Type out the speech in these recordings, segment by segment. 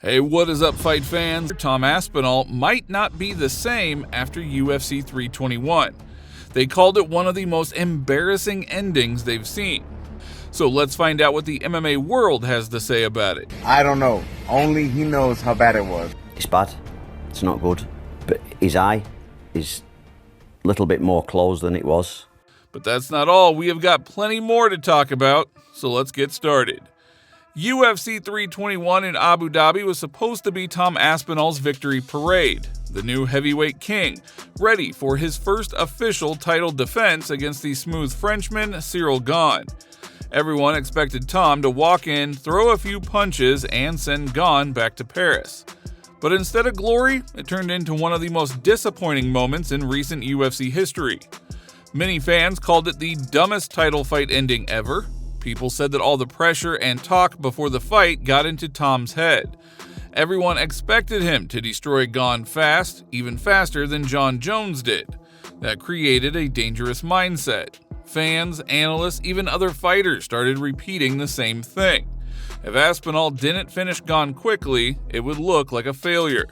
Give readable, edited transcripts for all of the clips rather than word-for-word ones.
Hey, what is up, fight fans? Tom Aspinall might not be the same after UFC 321. They called it one of the most embarrassing endings they've seen. So let's find out what the MMA world has to say about it. I don't know. Only he knows how bad it was. It's bad. It's not good. But his eye is a little bit more closed than it was. But that's not all. We have got plenty more to talk about, so let's get started. UFC 321 in Abu Dhabi was supposed to be Tom Aspinall's victory parade, the new heavyweight king, ready for his first official title defense against the smooth Frenchman Cyril Gane. Everyone expected Tom to walk in, throw a few punches, and send Gane back to Paris. But instead of glory, it turned into one of the most disappointing moments in recent UFC history. Many fans called it the dumbest title fight ending ever. People said that all the pressure and talk before the fight got into Tom's head. Everyone expected him to destroy Gane fast, even faster than John Jones did. That created a dangerous mindset. Fans, analysts, even other fighters started repeating the same thing. If Aspinall didn't finish Gane quickly, it would look like a failure.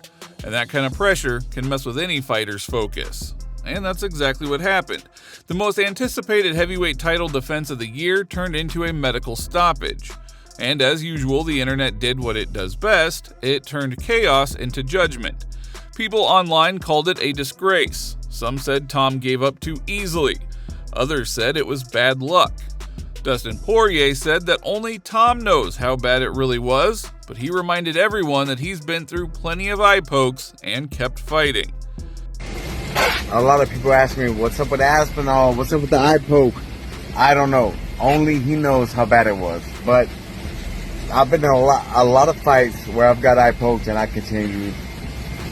And that kind of pressure can mess with any fighter's focus. And that's exactly what happened. The most anticipated heavyweight title defense of the year turned into a medical stoppage. And as usual, the internet did what it does best. It turned chaos into judgment. People online called it a disgrace. Some said Tom gave up too easily. Others said it was bad luck. Dustin Poirier said that only Tom knows how bad it really was, but he reminded everyone that he's been through plenty of eye pokes and kept fighting. A lot of people ask me, what's up with Aspinall? What's up with the eye poke? I don't know. Only he knows how bad it was. But I've been in a lot of fights where I've got eye poked and I continue.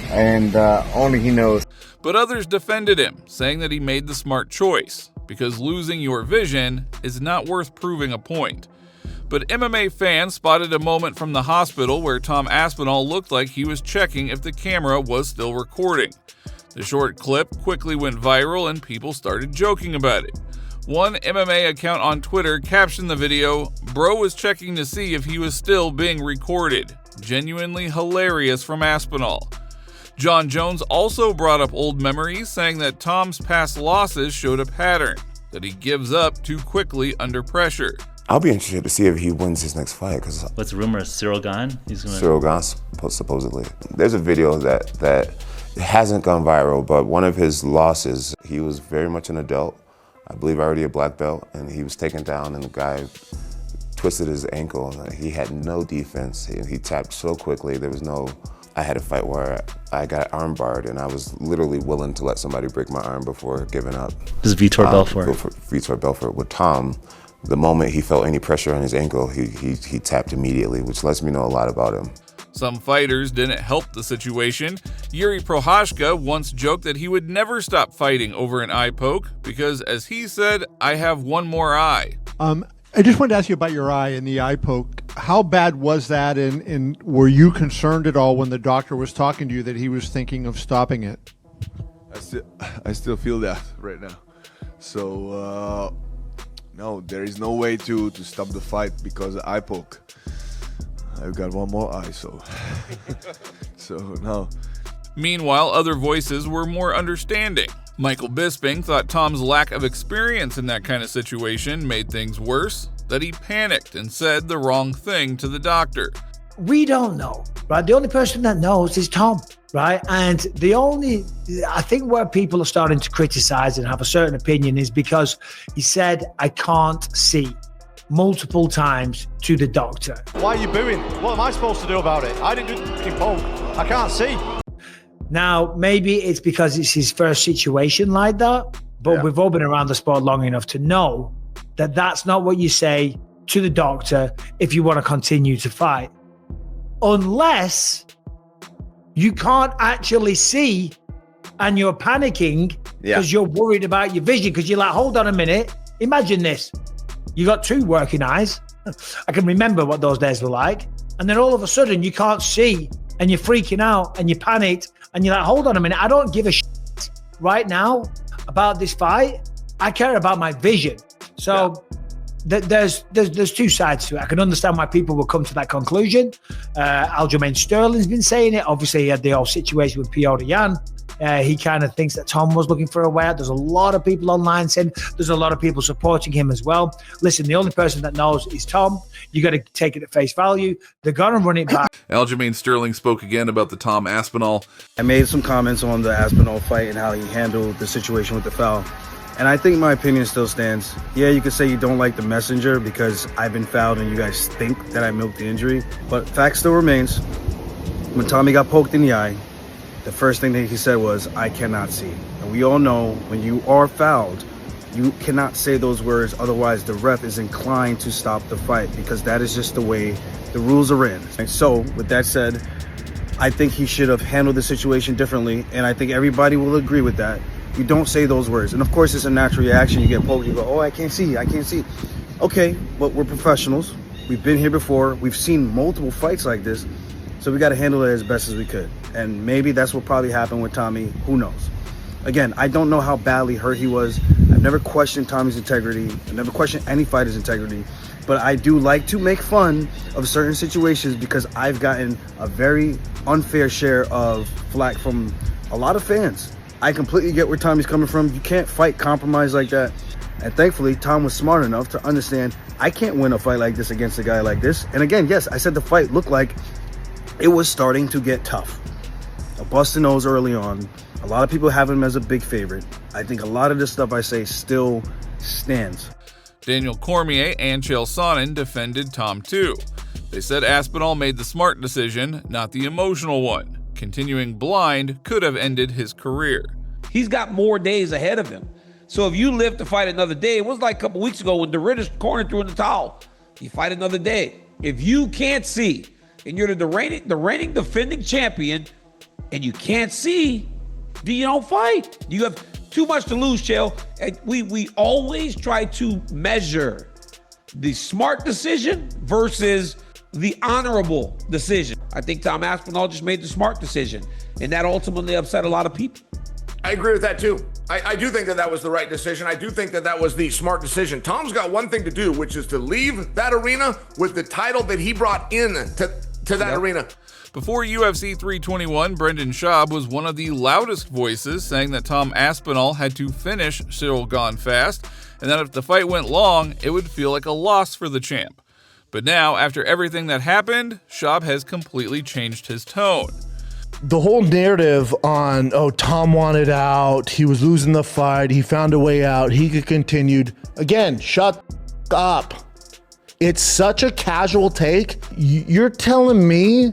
And only he knows. But others defended him, saying that he made the smart choice, because losing your vision is not worth proving a point. But MMA fans spotted a moment from the hospital where Tom Aspinall looked like he was checking if the camera was still recording. The short clip quickly went viral and people started joking about it. One MMA account on Twitter captioned the video, "Bro was checking to see if he was still being recorded. Genuinely hilarious from Aspinall." John Jones also brought up old memories, saying that Tom's past losses showed a pattern, that he gives up too quickly under pressure. I'll be interested to see if he wins his next fight. Cause what's the rumor? Cyril Gane? Cyril Gane, supposedly. There's a video that hasn't gone viral, but one of his losses, he was very much an adult, I believe already a black belt, and he was taken down and the guy twisted his ankle. He had no defense. He tapped so quickly. I had a fight where I got arm barred and I was literally willing to let somebody break my arm before giving up. This is Vitor Belfort. Vitor Belfort. With Tom, the moment he felt any pressure on his ankle, he tapped immediately, which lets me know a lot about him. Some fighters didn't help the situation. Yuri Prochazka once joked that he would never stop fighting over an eye poke because, as he said, "I have one more eye." I just wanted to ask you about your eye and the eye poke. How bad was that, and were you concerned at all when the doctor was talking to you that he was thinking of stopping it? I still feel that right now. So, no, there is no way to stop the fight because of eye poke. I've got one more eye, so no. Meanwhile, other voices were more understanding. Michael Bisping thought Tom's lack of experience in that kind of situation made things worse, that he panicked and said the wrong thing to the doctor. We don't know, right? The only person that knows is Tom, right? And I think where people are starting to criticize and have a certain opinion is because he said, "I can't see," multiple times to the doctor. Why are you booing? What am I supposed to do about it? I didn't do the fucking poke. I can't see. Now, maybe it's because it's his first situation like that, but we've all been around the sport long enough to know that that's not what you say to the doctor if you want to continue to fight. Unless you can't actually see and you're panicking because you're worried about your vision, because you're like, hold on a minute, imagine this. You got two working eyes. I can remember what those days were like. And then all of a sudden you can't see and you're freaking out and you're panicked and you're like, hold on a minute, I don't give a shit right now about this fight. I care about my vision. So there's two sides to it. I can understand why people will come to that conclusion. Aljamain Sterling's been saying it. Obviously, he had the whole situation with Piotr Jan. He kind of thinks that Tom was looking for a way out. There's a lot of people online saying there's a lot of people supporting him as well. Listen, the only person that knows is Tom. You got to take it at face value. They're going to run it back. Aljamain Sterling spoke again about the Tom Aspinall. I made some comments on the Aspinall fight and how he handled the situation with the foul. And I think my opinion still stands. Yeah, you could say you don't like the messenger because I've been fouled and you guys think that I milked the injury. But fact still remains, when Tommy got poked in the eye, the first thing that he said was, I cannot see. And we all know when you are fouled, you cannot say those words, otherwise the ref is inclined to stop the fight because that is just the way the rules are in. And so, with that said, I think he should have handled the situation differently, and I think everybody will agree with that. You don't say those words. And of course, it's a natural reaction. You get poked, you go, oh, I can't see. Okay, but we're professionals. We've been here before. We've seen multiple fights like this. So we got to handle it as best as we could. And maybe that's what probably happened with Tommy. Who knows? Again, I don't know how badly hurt he was. I've never questioned Tommy's integrity. I've never questioned any fighter's integrity. But I do like to make fun of certain situations because I've gotten a very unfair share of flack from a lot of fans. I completely get where Tommy's coming from. You can't fight compromise like that. And thankfully, Tom was smart enough to understand I can't win a fight like this against a guy like this. And again, yes, I said the fight looked like it was starting to get tough. A busted nose early on. A lot of people have him as a big favorite. I think a lot of the stuff I say still stands. Daniel Cormier and Chael Sonnen defended Tom too. They said Aspinall made the smart decision, not the emotional one. Continuing blind could have ended his career. He's got more days ahead of him. So if you live to fight another day, it was like a couple weeks ago when DeRidder's corner threw in the towel. You fight another day. If you can't see, and you're the reigning defending champion, and you can't see, then you don't fight. You have too much to lose, Chael. And we always try to measure the smart decision versus the honorable decision. I think Tom Aspinall just made the smart decision, and that ultimately upset a lot of people. I agree with that too. I do think that was the right decision. I do think that was the smart decision. Tom's got one thing to do, which is to leave that arena with the title that he brought in to that arena. Before UFC 321, Brendan Schaub was one of the loudest voices saying that Tom Aspinall had to finish Ciryl Gane fast, and that if the fight went long, it would feel like a loss for the champ. But now, after everything that happened, Schaub has completely changed his tone. The whole narrative on, oh, Tom wanted out, he was losing the fight, he found a way out, he could continue. Again, shut up. It's such a casual take. You're telling me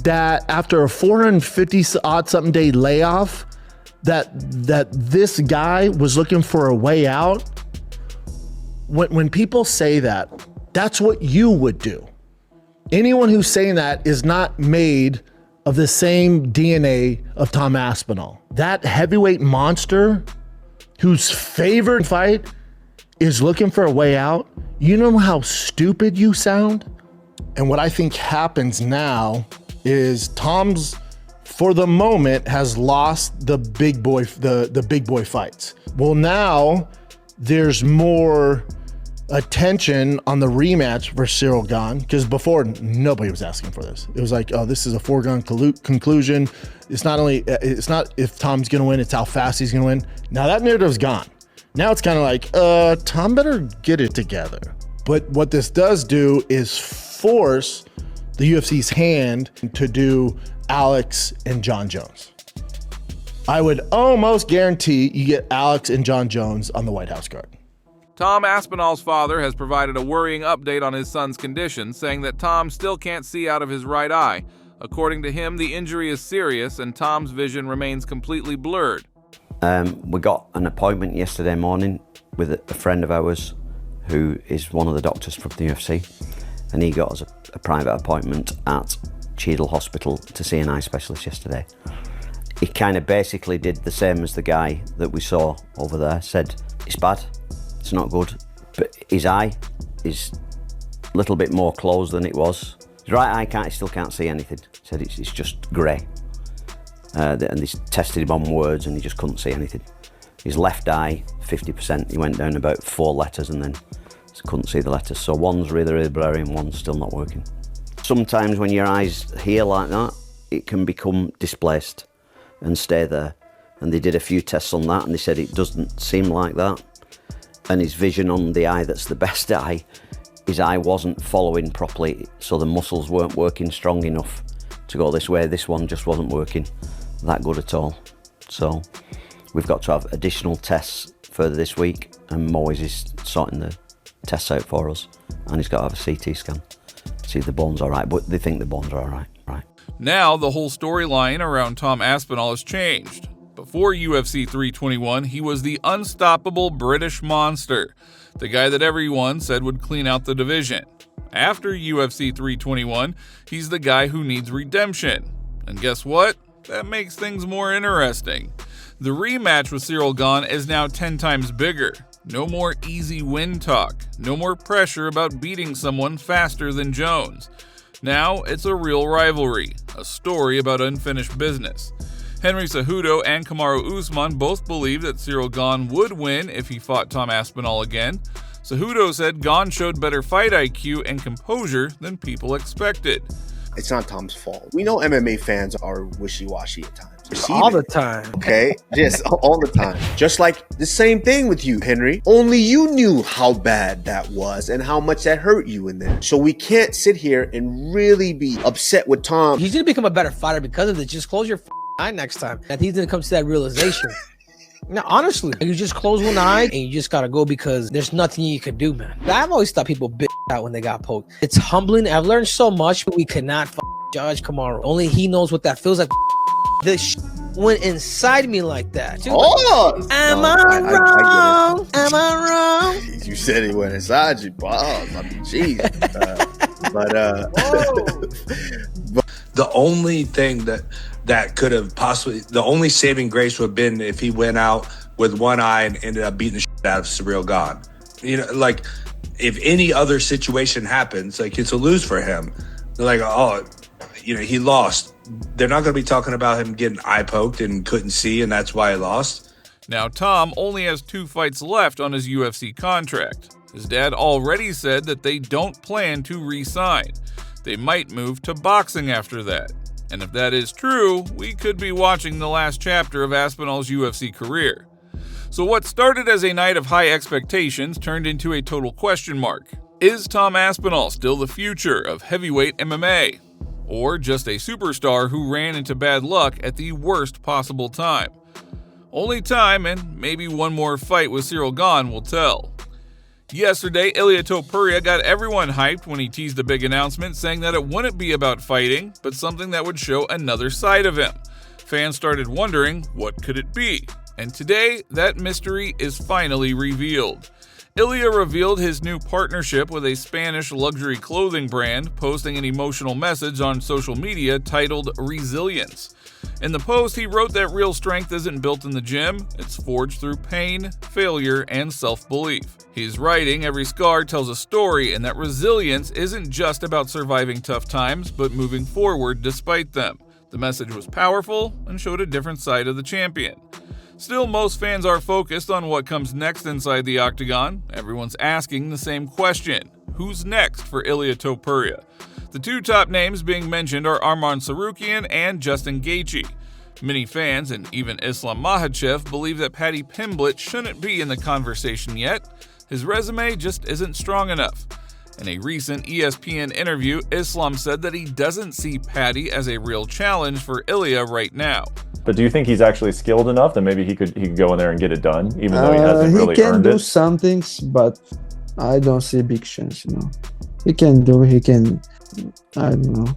that after a 450-odd-something day layoff, that this guy was looking for a way out? When people say that, that's what you would do. Anyone who's saying that is not made of the same DNA of Tom Aspinall. That heavyweight monster whose favorite fight is looking for a way out. You know how stupid you sound? And what I think happens now is Tom's, for the moment, has lost the big boy fights. Well, now there's more attention on the rematch for Ciryl Gane, because before nobody was asking for this. It was like, oh, this is a foregone conclusion. It's not if Tom's gonna win, it's how fast he's gonna win. Now that narrative's gone. Now it's kind of like, Tom better get it together. But what this does do is force the UFC's hand to do Alex and John Jones. I would almost guarantee you get Alex and John Jones on the White House card. Tom Aspinall's father has provided a worrying update on his son's condition, saying that Tom still can't see out of his right eye. According to him, the injury is serious and Tom's vision remains completely blurred. We got an appointment yesterday morning with a friend of ours who is one of the doctors from the UFC, and he got us a private appointment at Cheadle Hospital to see an eye specialist yesterday. He kind of basically did the same as the guy that we saw over there, said it's bad, it's not good, but his eye is a little bit more closed than it was. His right eye still can't see anything. He said it's just grey. And they tested him on words and he just couldn't see anything. His left eye, 50%, he went down about 4 letters and then couldn't see the letters. So one's really blurry and one's still not working. Sometimes when your eyes here like that, it can become displaced and stay there. And they did a few tests on that and they said it doesn't seem like that. And his vision on the eye that's the best eye, his eye wasn't following properly, so the muscles weren't working strong enough to go this way. This one just wasn't working that good at all. So we've got to have additional tests further this week, and Moyes is sorting the tests out for us, and he's got to have a CT scan to see if the bone's all right, but they think the bones are all right. Now the whole storyline around Tom Aspinall has changed. Before UFC 321, he was the unstoppable British monster, the guy that everyone said would clean out the division. After UFC 321, he's the guy who needs redemption. And guess what? That makes things more interesting. The rematch with Ciryl Gane is now 10 times bigger. No more easy win talk. No more pressure about beating someone faster than Jones. Now it's a real rivalry, a story about unfinished business. Henry Cejudo and Kamaru Usman both believe that Ciryl Gane would win if he fought Tom Aspinall again. Cejudo said Gane showed better fight IQ and composure than people expected. It's not Tom's fault. We know MMA fans are wishy-washy at times. All the time. Okay? Just all the time. Just like the same thing with you, Henry. Only you knew how bad that was and how much that hurt you in there. So we can't sit here and really be upset with Tom. He's going to become a better fighter because of this. Just close your eye next time. I think he's going to come to that realization. No, honestly, you just close one eye and you just got to go because there's nothing you can do, man. I've always thought people bitch out when they got poked. It's humbling. I've learned so much, but we cannot judge Kamaru. Only he knows what that feels like. This went inside me like that. Oh! Am I wrong? Am I wrong? You said it went inside you. Wow, I mean, jeez. The only thing that could have possibly, the only saving grace would have been if he went out with one eye and ended up beating the shit out of Ciryl Gane. You know, like, if any other situation happens, like, it's a lose for him. They're like, oh, you know, he lost. They're not going to be talking about him getting eye poked and couldn't see, and that's why he lost. Now, Tom only has 2 fights left on his UFC contract. His dad already said that they don't plan to re-sign. They might move to boxing after that. And if that is true, we could be watching the last chapter of Aspinall's UFC career. So what started as a night of high expectations turned into a total question mark. Is Tom Aspinall still the future of heavyweight MMA? Or just a superstar who ran into bad luck at the worst possible time? Only time and maybe one more fight with Ciryl Gane will tell. Yesterday, Ilia Topuria got everyone hyped when he teased a big announcement saying that it wouldn't be about fighting, but something that would show another side of him. Fans started wondering, what could it be? And today, that mystery is finally revealed. Ilia revealed his new partnership with a Spanish luxury clothing brand, posting an emotional message on social media titled Resilience. In the post, he wrote that real strength isn't built in the gym, it's forged through pain, failure, and self-belief. He's writing, every scar tells a story, and that resilience isn't just about surviving tough times, but moving forward despite them. The message was powerful and showed a different side of the champion. Still, most fans are focused on what comes next inside the octagon. Everyone's asking the same question. Who's next for Ilia Topuria? The 2 top names being mentioned are Arman Tsarukyan and Justin Gaethje. Many fans, and even Islam Makhachev, believe that Paddy Pimblett shouldn't be in the conversation yet. His resume just isn't strong enough. In a recent ESPN interview, Islam said that he doesn't see Paddy as a real challenge for Ilia right now. But do you think he's actually skilled enough that maybe he could go in there and get it done, even though he hasn't really earned it? He can do some things, but I don't see a big chance, you know. He can, I don't know.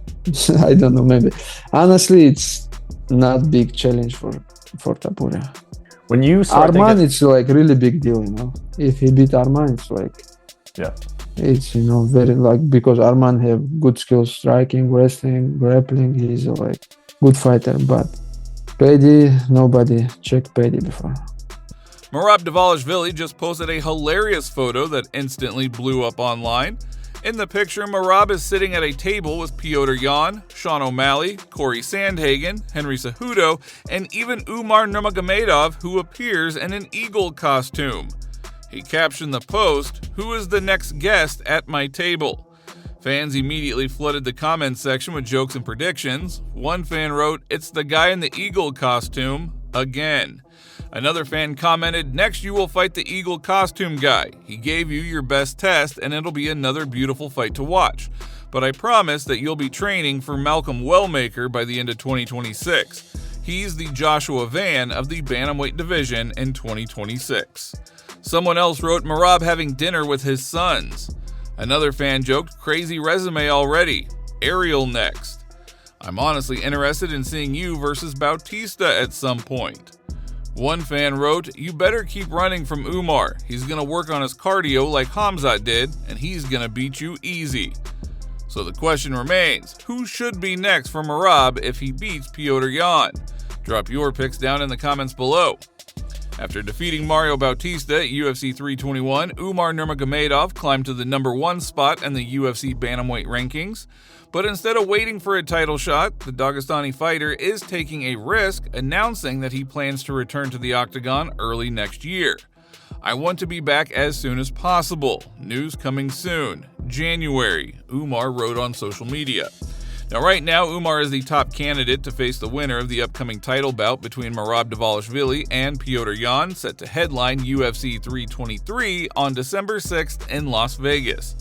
I don't know, maybe. Honestly, it's not big challenge for Topuria. When you start Arman, it's like really big deal, you know. If he beat Arman, it's like, yeah, it's, you know, very like, because Arman have good skills, striking, wrestling, grappling. He's like good fighter, but Paddy, nobody checked Paddy before. Merab Dvalishvili just posted a hilarious photo that instantly blew up online. In the picture, Merab is sitting at a table with Petr Yan, Sean O'Malley, Corey Sandhagen, Henry Cejudo, and even Umar Nurmagomedov, who appears in an eagle costume. He captioned the post, "Who is the next guest at my table?" Fans immediately flooded the comments section with jokes and predictions. One fan wrote, "It's the guy in the eagle costume, again." Another fan commented, "Next you will fight the eagle costume guy. He gave you your best test and it'll be another beautiful fight to watch. But I promise that you'll be training for Malcolm Wellmaker by the end of 2026. He's the Joshua Van of the bantamweight division in 2026. Someone else wrote, "Merab having dinner with his sons." Another fan joked, "Crazy resume already. Ariel next. I'm honestly interested in seeing you versus Bautista at some point." One fan wrote, "You better keep running from Umar. He's going to work on his cardio like Hamzat did, and he's going to beat you easy." So the question remains, who should be next for Merab if he beats Petr Yan? Drop your picks down in the comments below. After defeating Mario Bautista at UFC 321, Umar Nurmagomedov climbed to the #1 spot in the UFC bantamweight rankings. But instead of waiting for a title shot, the Dagestani fighter is taking a risk, announcing that he plans to return to the octagon early next year. "I want to be back as soon as possible. News coming soon. January," Umar wrote on social media. Now, right now, Umar is the top candidate to face the winner of the upcoming title bout between Merab Dvalishvili and Petr Yan, set to headline UFC 323 on December 6th in Las Vegas.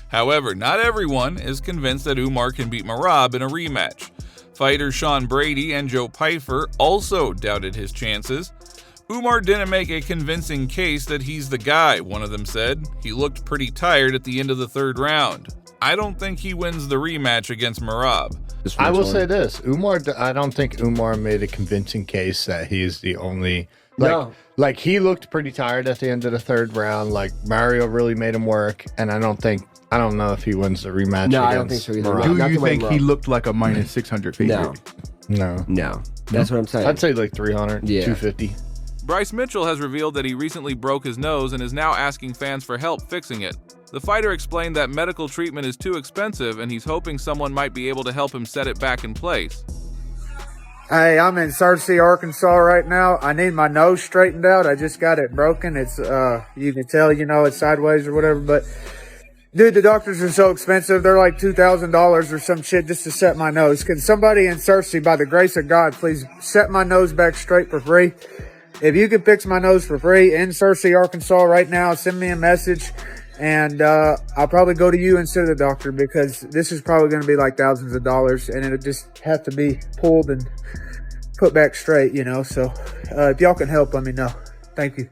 However, not everyone is convinced that Umar can beat Merab in a rematch. Fighters Sean Brady and Joe Pyfer also doubted his chances. "Umar didn't make a convincing case that he's the guy," one of them said. "He looked pretty tired at the end of the third round. I don't think he wins the rematch against Merab." I will say this, I don't think Umar made a convincing case that he's the only, like he looked pretty tired at the end of the third round, like Mario really made him work, and I don't know if he wins the rematch. No, I don't think so either. Merab. Do you think he looked like a minus 600 favorite? No. That's what I'm saying. I'd say like 300, Yeah. 250. Bryce Mitchell has revealed that he recently broke his nose and is now asking fans for help fixing it. The fighter explained that medical treatment is too expensive and he's hoping someone might be able to help him set it back in place. Hey, I'm in Searcy, Arkansas right now. I need my nose straightened out. I just got it broken. It's, you can tell, it's sideways or whatever, but dude, the doctors are so expensive. They're like $2,000 or some shit just to set my nose. Can somebody in Searcy, by the grace of God, please set my nose back straight for free? If you could fix my nose for free in Searcy, Arkansas right now, send me a message. And I'll probably go to you instead of the doctor, because this is probably going to be like thousands of dollars, and it'll just have to be pulled and put back straight, So if y'all can help, let me know. Thank you.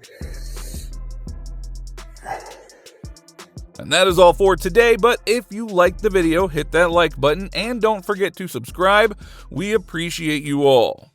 And that is all for today, but if you liked the video, hit that like button and don't forget to subscribe. We appreciate you all.